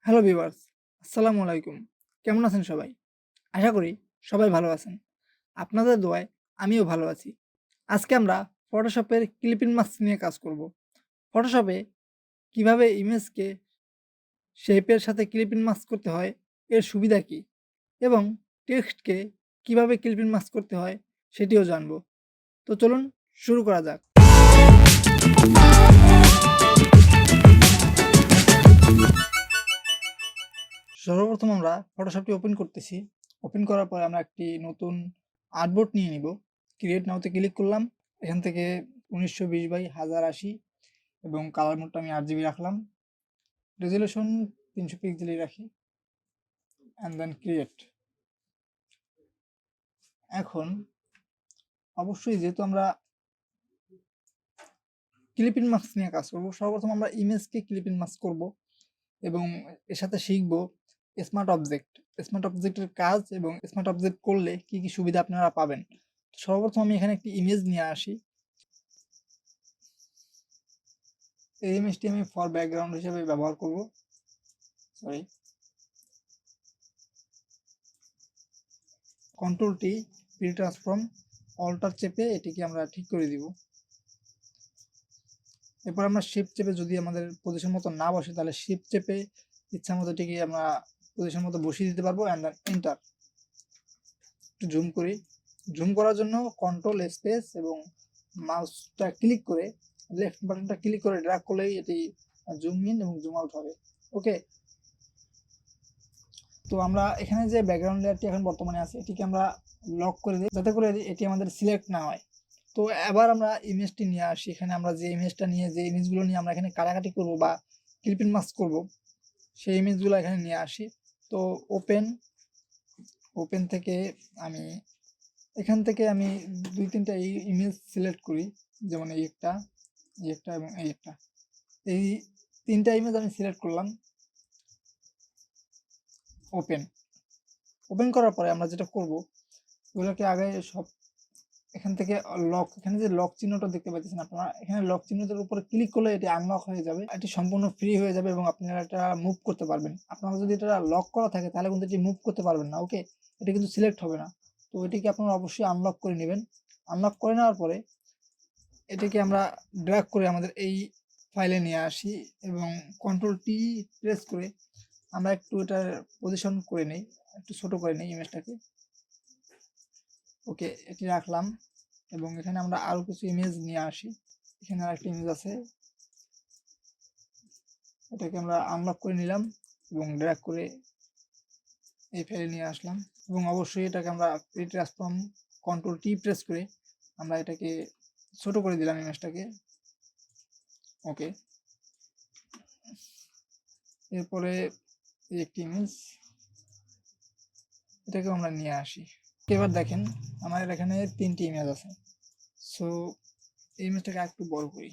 Hello viewers, আসসালামু আলাইকুম। কেমন আছেন সবাই? আশা করি সবাই ভালো আছেন। আপনাদের দোয়ায় আমিও ভালো আছি। আজকে আমরা ফটোশপের ক্লিপিং মাস্ক নিয়ে কাজ করব। ফটোশপে কিভাবে ইমেজকে শেপের সাথে ক্লিপিং মাস্ক করতে হয়, এর সুবিধা কী? এবং টেক্সটকে কিভাবে ক্লিপিং মাস্ক করতে হয় সেটিও জানব। তো চলুন শুরু করা যাক। সর্বপ্রথম আমরা ফটোশপটি ওপেন করতেছি। ওপেন করার পরে আমরা একটি নতুন আর্টবোর্ড নিয়ে নিব। ক্রিয়েট নাওতে ক্লিক করলাম। এখান থেকে 1920x1080 এবং কালার মোডটা আমি 8GB রাখলাম। রেজুলেশন 300 পিক্সেলই রাখি অ্যান্ড দেন ক্রিয়েট। এখন অবশ্যই যেহেতু আমরা ক্লিপিং মাস্ক নিয়ে কাজ করব, সর্বপ্রথম আমরা ইমেজকে ক্লিপিং মাস্ক করব এবং এর সাথে শিখব স্মার্ট অবজেক্ট। স্মার্ট অবজেক্টের কাজ এবং স্মার্ট অবজেক্ট করলে কি কি সুবিধা আপনারা পাবেন। সর্বপ্রথম আমি এখানে একটি ইমেজ নিয়ে আসি। এই ইমেজটি আমি ফর ব্যাকগ্রাউন্ড হিসেবে ব্যবহার করব। Sorry, control T, free transform, alter চেপে এটিকে আমরা ঠিক করে দিব। এরপর আমরা শিফট চেপে যদি আমাদের পজিশন মতো না বসে তাহলে শিফট চেপে ইচ্ছা মতো এটিকে আমরা পজিশন মতো বসিয়ে দিতে পারবো অ্যান্ড দেন এন্টার। একটু জুম করি। জুম করার জন্য কন্ট্রোল স্পেস এবং মাউসটা ক্লিক করে লেফট বাটনটা ক্লিক করে ড্র্যাগ করলেই এটি জুম ইন এবং জুম আউট হবে। ওকে, তো আমরা এখানে যে ব্যাকগ্রাউন্ড লেয়ারটি এখন বর্তমানে আছে এটিকে আমরা লক করে দিই যাতে করে এটি আমাদের সিলেক্ট না হয়। তো এবার আমরা ইমেজটি নিয়ে আসি। এখানে আমরা যে ইমেজগুলো নিয়ে আমরা এখানে কাটাকাটি করব বা ক্লিপিং মাস্ক করব সেই ইমেজগুলো এখানে নিয়ে আসি। তো ওপেন থেকে আমি এখান থেকে আমি 2-3টা ইমেজ সিলেক্ট করি, যেমন এই একটা এবং এই একটা। এই 3টা ইমেজ আমি সিলেক্ট করলাম। ওপেন করার পরে আমরা যেটা করব, এগুলোকে আগে সব এখান থেকে এখানে যে লক চিহ্নটা দেখতে পাচ্ছেন আপনারা, এখানে লক চিহ্নটার উপরে ক্লিক করলে এটি আনলক হয়ে যাবে। এটি সম্পূর্ণ ফ্রি হয়ে যাবে এবং আপনারা এটা মুভ করতে পারবেন। আপনারা যদি এটা লক করা থাকে তাহলে কিন্তু এটি মুভ করতে পারবেন না। ওকে, এটা কিন্তু সিলেক্ট হবে না। তো এটিকে আপনারা অবশ্যই আনলক করে নেবেন। আনলক করে নেওয়ার পরে এটিকে আমরা ড্র্যাগ করে আমাদের এই ফাইলে নিয়ে আসি এবং কন্ট্রোল টি প্রেস করে আমরা একটু এটার পজিশন করে নিই, একটু ছোট করে নিই ইমেজটাকে। ওকে, এটি রাখলাম এবং এখানে আমরা আরো কিছু ইমেজ নিয়ে আসি। এখানে আরেকটা ইমেজ আছে, এটাকে আমরা আনলক করে নিলাম এবং ড্র্যাগ করে এই ফাইলে নিয়ে আসলাম এবং অবশ্যই এটাকে আমরা pre transform control T press করে আমরা এটাকে ছোট করে দিলাম ইমেজটাকে। ওকে, এরপরে এই একটি ইমেজ, এটাকে আমরা নিয়ে আসি। এবার দেখেন আমাদের এখানে 3টি ইমেজ আছে। সো এই ইমেজটাকে একটু বড় করি।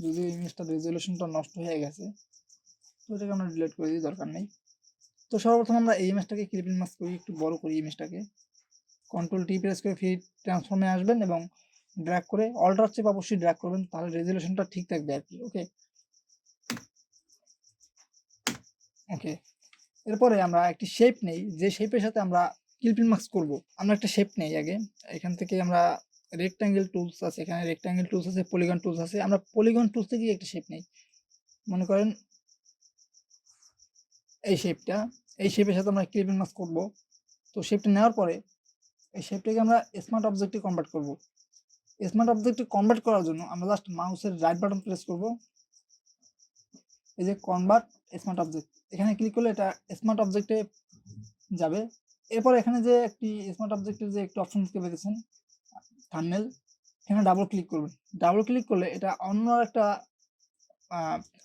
যদিও ইমেজটার রেজলিউশনটা নষ্ট হয়ে গেছে, তো এটাকে আমরা ডিলিট করে দিই, দরকার নেই। তো সর্বপ্রথম আমরা এই ইমেজটাকে ক্লিপিং মাস্ক করি, একটু বড় করি ইমেজটাকে। কন্ট্রোল টি প্রেস করে ফ্রি ট্রান্সফর্মে আসবেন এবং ড্র্যাগ করে অল্টার চেপ অবশ্যই ড্র্যাগ করবেন, তাহলে রেজলিউশনটা ঠিক থাকবে আর কি। ওকে ওকে, এরপরে আমরা একটি শেপ নেই, যে শেপের সাথে আমরা ক্লিপিং মাস্ক করব। আমরা একটা শেপ নেই আগে। এখান থেকে আমরা রেক্টাঙ্গেল টুলস আছে, এখানে রেক্টাঙ্গেল টুলস আছে, পলিগন টুলস আছে। আমরা পলিগন টুলস থেকে একটা শেপ নেই। মনে করেন এই শেপটা, এই শেপের সাথে আমরা ক্লিপিং মাস্ক করব। তো শেপটা নেওয়ার পরে এই শেপটাকে আমরা স্মার্ট অবজেক্টে কনভার্ট করব। স্মার্ট অবজেক্টে কনভার্ট করার জন্য আমরা জাস্ট মাউসের রাইট বাটন প্রেস করব, এই যে কনভার্ট স্মার্ট অবজেক্ট, এখানে ক্লিক করলে এটা স্মার্ট অবজেক্টে যাবে। এরপর এখানে যে একটি স্মার্ট অবজেক্টের যে একটি অপশন দেখতে পেয়েছেন থাম্বনেল, এখানে ডাবল ক্লিক করবেন। ডাবল ক্লিক করলে এটা অন্য একটা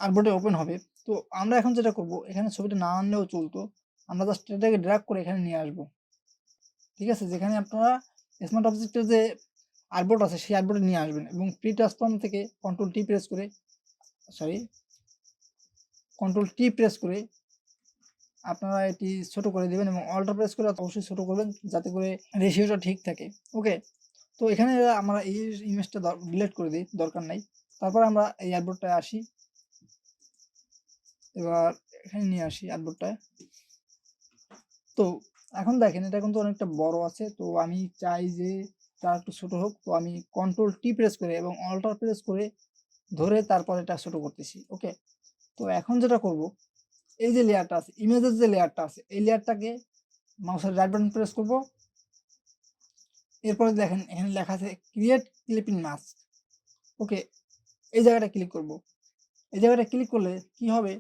আর্টবোর্ডে ওপেন হবে। তো আমরা এখন যেটা করব, এখানে ছবিটা না আনলেও চলতো, আমরা জাস্ট এটাকে ড্র্যাগ করে এখানে নিয়ে আসবো। ঠিক আছে, যেখানে আপনারা স্মার্ট অবজেক্টের যে আর্টবোর্ড আছে সেই আর্টবোর্ডে নিয়ে আসবেন এবং প্রি ট্রান্সফর্ম থেকে কন্ট্রোল টি প্রেস করে আপনারা এটি ছোট করে দিবেন এবং অল্টার প্রেস করে অবশ্যই ছোট করবেন যাতে করে রেশিওটা ঠিক থাকে। ওকে, তো এখানে আমরা এই ইমেজটা ডিলিট করে দিই, দরকার নাই। তারপর আমরা এই আর্টবোর্ডটায় আসি, এবার এখানে নিয়ে আসি আর্টবোর্ডটায়। তো এখন দেখেন এটা কিন্তু অনেকটা বড় আছে, তো আমি চাই যে তার একটু ছোট হোক। তো আমি কন্ট্রোল টি প্রেস করে এবং অল্টার প্রেস করে ধরে তারপর এটা ছোট করতেছি। ওকে, তো এখন যেটা করব, এই যে লেয়ারটা আছে, ইমেজের যে লেয়ারটা আছে, এই লেয়ারটাকে মাউসের রাইট বাটন প্রেস করব। এরপরে দেখেন এখানে লেখা আছে ক্রিয়েট ক্লিপিং মাস্ক। ওকে, এই জায়গাটা ক্লিক করব। এই জায়গাটা ক্লিক করলে কি হবে,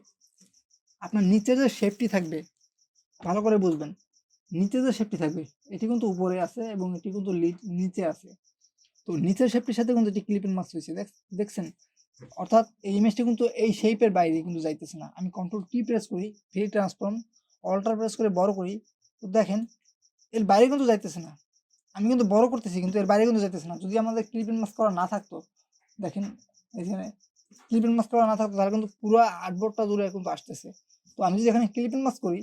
আপনার নিচে যে শেপটি থাকবে, ভালো করে বুঝবেন, নিচে যে শেপটি থাকবে এটি কিন্তু উপরে আছে এবং এটি কিন্তু নিচে আছে। তো নিচের শেপটির সাথে কিন্তু এটি ক্লিপিং মাস্ক হয়েছে, দেখছেন? অর্থাৎ এই ইমেজটি কিন্তু এই শেপের বাইরে কিন্তু যাইতেছে না। আমি কন্ট্রোল কি প্রেস করি, ফ্রি ট্রান্সফর্ম, অল্টার প্রেস করে বড় করি, তো দেখেন এর বাইরে কিন্তু যাইতেছে না। আমি কিন্তু বড় করতেছি কিন্তু এর বাইরে কিন্তু যাইতেছে না। যদি আমাদের ক্লিপিং মাস্ক করা না থাকতো, দেখেন এখানে ক্লিপিং মাস্ক করা না থাকতো তাহলে কিন্তু পুরো আর্টবোর্ডটা জুড়ে কিন্তু আসতেছে। তো আমি যদি এখানে ক্লিপিং মাস্ক করি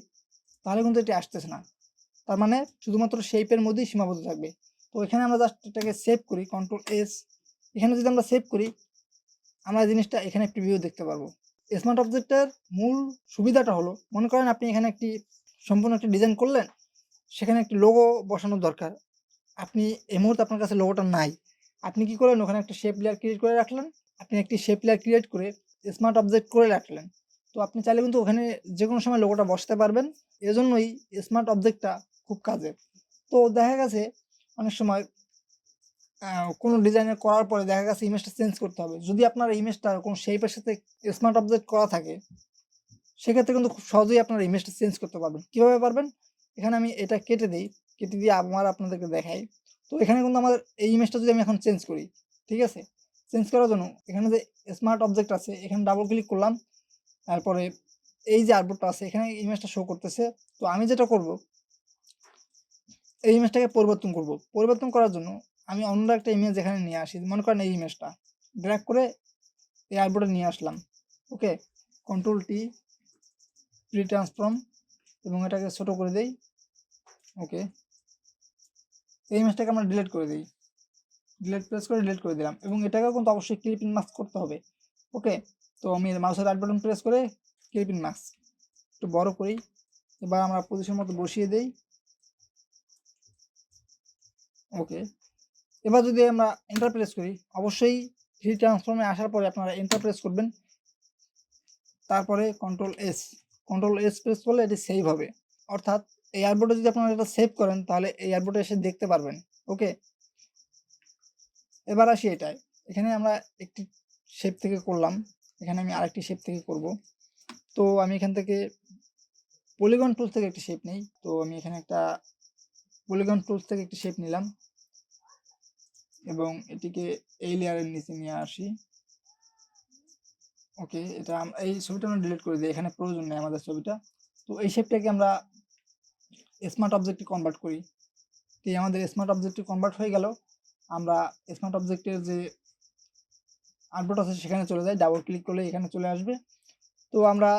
তাহলে কিন্তু এটি আসতেছে না, তার মানে শুধুমাত্র শেপের মধ্যেই সীমাবদ্ধ থাকবে। তো এখানে আমরা জাস্ট এটাকে সেভ করি, কন্ট্রোল এস। এখানে যদি আমরা সেভ করি, আমরা জিনিসটা এখানে প্রিভিউ দেখতে পারবো। স্মার্ট অবজেক্টের মূল সুবিধাটা হলো, মনে করেন আপনি এখানে একটি সম্পূর্ণ একটি ডিজাইন করলেন, সেখানে একটি লোগো বসানোর দরকার, আপনি এই মুহূর্তে আপনার কাছে লোগোটা নাই, আপনি কি করলেন, ওখানে একটা শেপ লেয়ার ক্রিয়েট করে রাখলেন, আপনি একটি শেপ লেয়ার ক্রিয়েট করে স্মার্ট অবজেক্ট করে রাখলেন। তো আপনি চাইলে কিন্তু ওখানে যে কোনো সময় লোগোটা বসাতে পারবেন। এজন্যই স্মার্ট অবজেক্টটা খুব কাজের। তো দেখা গেছে অনেক সময় কোনো ডিজাইনের করার পরে দেখা গেছে ইমেজটা চেঞ্জ করতে হবে। যদি আপনার ইমেজটা কোনো শেপের সাথে স্মার্ট অবজেক্ট করা থাকে, সেক্ষেত্রে কিন্তু খুব সহজেই আপনারা ইমেজটা চেঞ্জ করতে পারবেন। কীভাবে পারবেন? এখানে আমি এটা কেটে দিই, কেটে দিয়ে আবার আপনাদেরকে দেখাই। তো এখানে কিন্তু আমাদের এই ইমেজটা যদি আমি এখন চেঞ্জ করি, ঠিক আছে? চেঞ্জ করার জন্য এখানে যে স্মার্ট অবজেক্ট আছে, এখানে ডাবল ক্লিক করলাম, তারপরে এই যে আর্টবোর্ডটা আছে এখানে ইমেজটা শো করতেছে। তো আমি যেটা করব, এই ইমেজটাকে পরিবর্তন করব। পরিবর্তন করার জন্য আমি অন্য একটা ইমেজ এখানে নিয়ে আসি, মনে করেন এই ইমেজটা ড্র্যাগ করে এই আর্টবোর্ডে নিয়ে আসলাম। ওকে, কন্ট্রোল টি, ফ্রি ট্রান্সফর্ম, এবং এটাকে ছোট করে দেই। ওকে, এই ইমেজটাকে আমরা ডিলিট করে দিই, ডিলিট প্রেস করে ডিলিট করে দিলাম, এবং এটাকেও কিন্তু অবশ্যই ক্লিপিং মাস্ক করতে হবে। ওকে, তো আমি মাউসের রাইট বাটন প্রেস করে ক্লিপিং মাস্ক একটু বড় করি, এবার আমরা পজিশন মতো বসিয়ে দেই। ওকে, এবার যদি আমরা এন্টার প্রেস করি, অবশ্যই ফ্রি ট্রান্সফর্মে আসার পরে আপনারা এন্টার প্রেস করবেন, তারপরে control S, control S press করলে এটি সেভ হবে। অর্থাৎ এই আর্টবোর্ডে যদি আপনারা এটা সেভ করেন তাহলে এই আর্টবোর্ডে এসে দেখতে পারবেন। ওকে, এবার আসি এটায়, এখানে আমরা একটি শেপ থেকে করলাম, এখানে আমি আরেকটি শেপ থেকে করব। তো আমি এখান থেকে পলিগন টুলস থেকে একটি শেপ নেই, তো আমি এখানে একটা পলিগন টুলস থেকে একটি শেপ নিলাম এবং এটিকে এই লেয়ারের নিচে নিয়ে আসি। ওকে, এটা এই ছবিটা আমরা ডিলিট করে দিই, এখানে প্রয়োজন নেই আমাদের ছবিটা। তো এই শেপটাকে আমরা স্মার্ট অবজেক্টে কনভার্ট করি। তো আমাদের স্মার্ট অবজেক্টে কনভার্ট হয়ে গেল। আমরা স্মার্ট অবজেক্টের যে আর্টবোর্ড আছে সেখানে চলে যাই, ডাবল ক্লিক করলে এখানে চলে আসবে। তো আমরা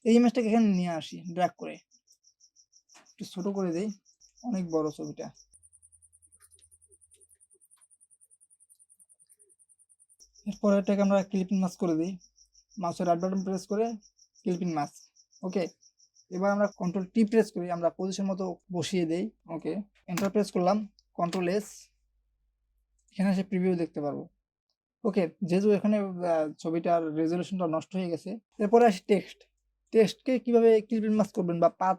এই ইমেজটাকে এখানে নিয়ে আসি, ড্র্যাগ করে একটু ছোট করে দেই, অনেক বড় ছবিটা। এরপর এটাকে আমরা ক্লিপিং মাস্ক করে দিই, মাউসের রাইট বাটন প্রেস করে ক্লিপিং মাস্ক। ওকে, এবার আমরা কন্ট্রোল টি প্রেস করি, আমরা পজিশন মতো বসিয়ে দেই। ওকে, এন্টার প্রেস করলাম, কন্ট্রোল এস, এখানে এসে প্রিভিউ দেখতে পারবো। ওকে, যেহেতু এখানে ছবিটার রেজলিউশনটা নষ্ট হয়ে গেছে, এরপরে আসি টেক্সট। টেক্সটকে কিভাবে ক্লিপিং মাস্ক করবেন বা পাথ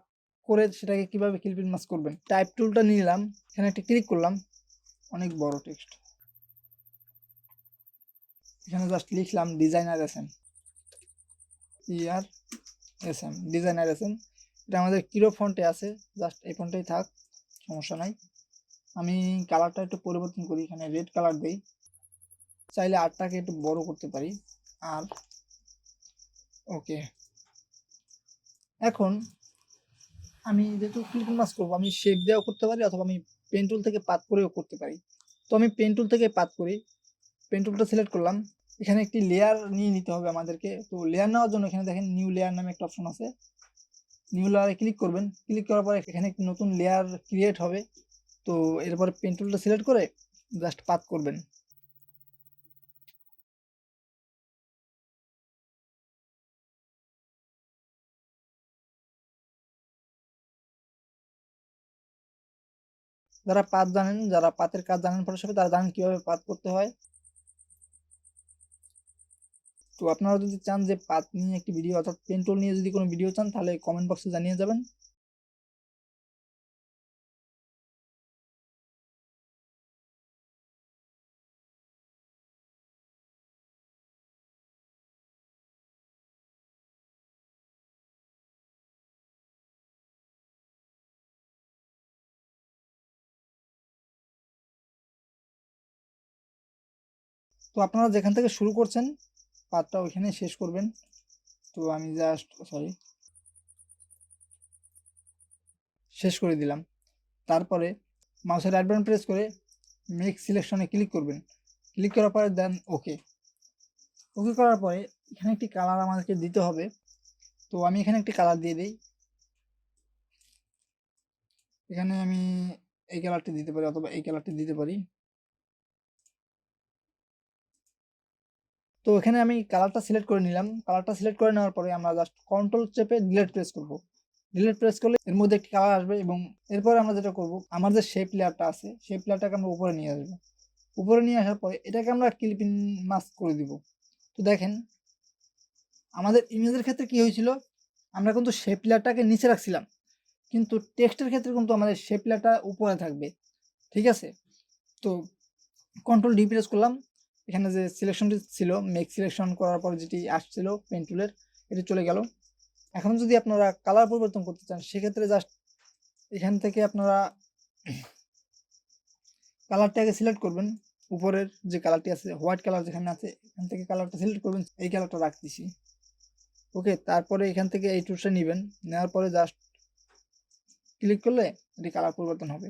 করে সেটাকে কিভাবে ক্লিপিং মাস্ক করবেন, টাইপ টুলটা নিলাম, এখানে একটা ক্লিক করলাম, অনেক বড় টেক্সট, এখানে জাস্ট লিখলাম designer SM, ER SM, designer SM. এটা আমাদের কিরো ফন্টে আছে, জাস্ট এই ফন্টেই থাক, সমস্যা নাই। আমি কালারটা একটু পরিবর্তন করি, এখানে রেড কালার দেই, চাইলে আরটাকে একটু বড় করতে পারি। আর ওকে, এখন আমি যেহেতু ক্লিপিং মাস্ক করবো, আমি শেপ দিয়েও করতে পারি অথবা আমি পেন টুল থেকে পাত করেও করতে পারি। তো আমি পেন টুল থেকে পাত করি, পেন টুলটা সিলেক্ট করলাম, এখানে একটি লেয়ার নিয়ে নিতে হবে আমাদেরকে। তো লেয়ার নেওয়ার জন্য এখানে দেখেন নিউ লেয়ার নামে একটা অপশন আছে, নিউ লেয়ারে ক্লিক করবেন, ক্লিক করার পরে এখানে একটি নতুন লেয়ার ক্রিয়েট হবে। তো এরপরে পেন টুলটা সিলেক্ট করে জাস্ট পাত করবেন, যারা পাত জানেন, যারা পাতের কাজ জানেন ফটোশপে, তারা জানেন কিভাবে পাত করতে হয়। তো আপনারা যদি চান যে পাত নিয়ে একটি ভিডিও অর্থাৎ পেন টুল নিয়ে যদি কোনো ভিডিও চান, তাহলে কমেন্ট বক্সে জানিয়ে যাবেন। তো আপনারা যেখান থেকে শুরু করছেন পাতটা ওইখানে শেষ করবেন। তো আমি জাস্ট শেষ করে দিলাম। তারপরে মাউসের রাইট বাটন প্রেস করে মেক সিলেকশনে ক্লিক করবেন। ক্লিক করার পরে দেন ওকে। ওকে করার পরে এখানে একটি কালার আমাদেরকে দিতে হবে। তো আমি এখানে একটি কালার দিয়ে দিই। এখানে আমি এই কালারটি দিতে পারি অথবা এই কালারটি দিতে পারি। তো এখানে আমি কালারটা সিলেক্ট করে নিলাম। কালারটা সিলেক্ট করে নেওয়ার পরে আমরা জাস্ট কন্ট্রোল চেপে ডিলিট প্রেস করব। ডিলিট প্রেস করলে এর মধ্যে একটি কালার আসবে এবং এরপরে আমরা যেটা করব, আমার যে শেপ লেয়ারটা আছে শেপ লেয়ারটাকে আমরা উপরে নিয়ে আসবো। উপরে নিয়ে আসার পরে এটাকে আমরা ক্লিপিং মাস্ক করে দিব। তো দেখেন আমাদের ইমেজের ক্ষেত্রে কি হয়েছিল, আমরা কিন্তু শেপ লেয়ারটাকে নিচে রাখছিলাম, কিন্তু টেক্সটের ক্ষেত্রে কিন্তু আমাদের শেপ লেয়ারটা উপরে থাকবে। ঠিক আছে, তো কন্ট্রোল ডি প্রেস করলাম। এখানে যে সিলেকশনটি ছিল, মেক সিলেকশন করার পর যেটি আসছিল পেন টুলের, এটি চলে গেল। এখন যদি আপনারা কালার পরিবর্তন করতে চান, সেক্ষেত্রে জাস্ট এখান থেকে আপনারা কালারটাকে সিলেক্ট করবেন। উপরের যে কালারটি আছে হোয়াইট কালার যেখানে আছে, এখান থেকে কালারটা সিলেক্ট করবেন। এই কালারটা রাখতেছি, ওকে। তারপরে এখান থেকে এই টুলসটা নেবেন, নেওয়ার পরে জাস্ট ক্লিক করলে এটি কালার পরিবর্তন হবে।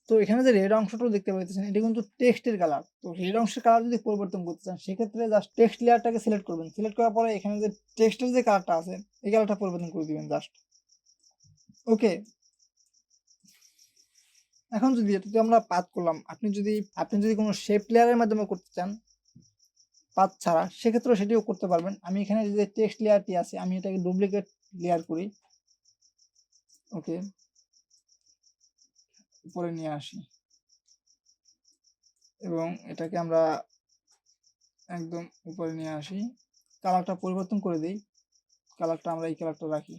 তো এখানে যে রেড অংশটাও দেখতে পাচ্ছেন, এটা কিন্তু টেক্সটের কালার। তো রেড অংশের কালার যদি পরিবর্তন করতে চান, সেক্ষেত্রে জাস্ট টেক্সট লেয়ারটাকে সিলেক্ট করবেন। সিলেক্ট করার পরে এখানে যে টেক্সটের যে কালারটা আছে, এই কালারটা পরিবর্তন করে দিবেন জাস্ট, ওকে। এখন যদি এটা আমরা পাত করলাম, আপনি যদি কোনো শেপ লেয়ারের মাধ্যমে করতে চান পাত ছাড়া, সেক্ষেত্রেও সেটিও করতে পারবেন। আমি এখানে যে টেক্সট লেয়ারটি আছে, আমি এটাকে ডুপ্লিকেট লেয়ার করি, ওকে, উপরে নিয়ে আসি এবং এটাকে আমরা একদম উপরে নিয়ে আসি। কালারটা পরিবর্তন করে দিই, কালারটা আমরা এই কালারটা রাখি।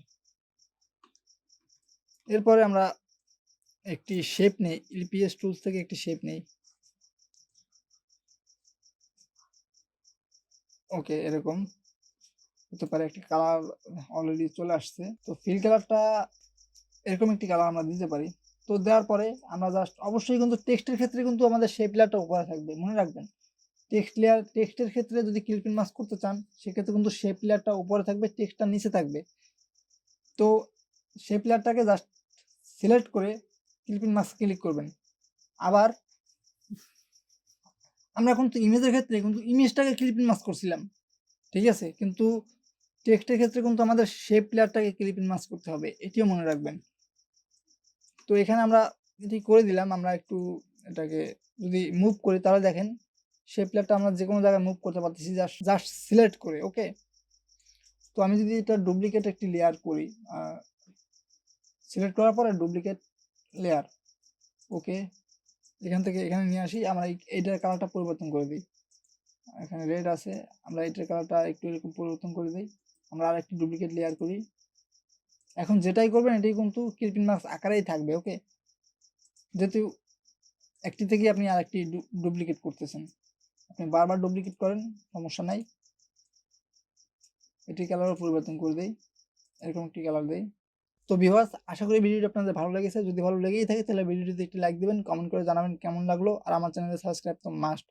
এরপরে আমরা একটি শেপ নেই, ইপিএস টুলস থেকে একটি শেপ নেই, ওকে। এরকম হতে পারে, একটি কালার অলরেডি চলে আসছে। তো ফিল কালারটা এরকম একটি কালার আমরা দিতে পারি। তো দেওয়ার পরে আমরা জাস্ট অবশ্যই কিন্তু টেক্সটের ক্ষেত্রে কিন্তু আমাদের শেপ লেয়ারটা উপরে থাকবে, মনে রাখবেন। টেক্সটের ক্ষেত্রে যদি ক্লিপিং মাস্ক করতে চান, সেক্ষেত্রে কিন্তু শেপ লেয়ারটা উপরে থাকবে, টেক্সটটা নিচে থাকবে। তো শেপ লেয়ারটাকে জাস্ট সিলেক্ট করে ক্লিপিং মাস্ক ক্লিক করবেন। আবার আমরা কিন্তু ইমেজের ক্ষেত্রে কিন্তু ইমেজটাকে ক্লিপিং মাস্ক করছিলাম, ঠিক আছে, কিন্তু টেক্সটের ক্ষেত্রে কিন্তু আমাদের শেপ লেয়ারটাকে ক্লিপিং মাস্ক করতে হবে, এটিও মনে রাখবেন। তো এখানে আমরা এটি করে দিলাম। আমরা একটু এটাকে যদি মুভ করি, তাহলে দেখেন শেপ লেয়ারটা আমরা যে কোনো জায়গায় মুভ করতে পারতেছি জাস্ট সিলেক্ট করে, ওকে। তো আমি যদি এটা ডুপ্লিকেট একটি লেয়ার করি, সিলেক্ট করার পরে ডুপ্লিকেট লেয়ার, ওকে, এখান থেকে এখানে নিয়ে আসি। আমরা এইটার কালারটা পরিবর্তন করে দিই। এখানে রেড আছে, আমরা এটার কালারটা একটু এরকম পরিবর্তন করে দিই। আমরা আর একটি ডুপ্লিকেট লেয়ার করি। এখন যেটাই করবেন এটাই কিন্তু ক্লিপিং মাস্ক আকারেই থাকবে, ওকে। যেহেতু একটি থেকে আপনি আর একটি ডুপ্লিকেট করতেছেন, আপনি বারবার ডুপ্লিকেট করেন, সমস্যা নাই। এটি কালারও পরিবর্তন করে দেই, এরকম একটি কালার দেই। তো ভিউয়ার্স, আশা করি ভিডিওটি আপনাদের ভালো লেগেছে। যদি ভালো লেগেই থাকে তাহলে ভিডিওটিতে একটি লাইক দিবেন, কমেন্ট করে জানাবেন কেমন লাগলো, আর আমার চ্যানেলে সাবস্ক্রাইব তো মাস্ট।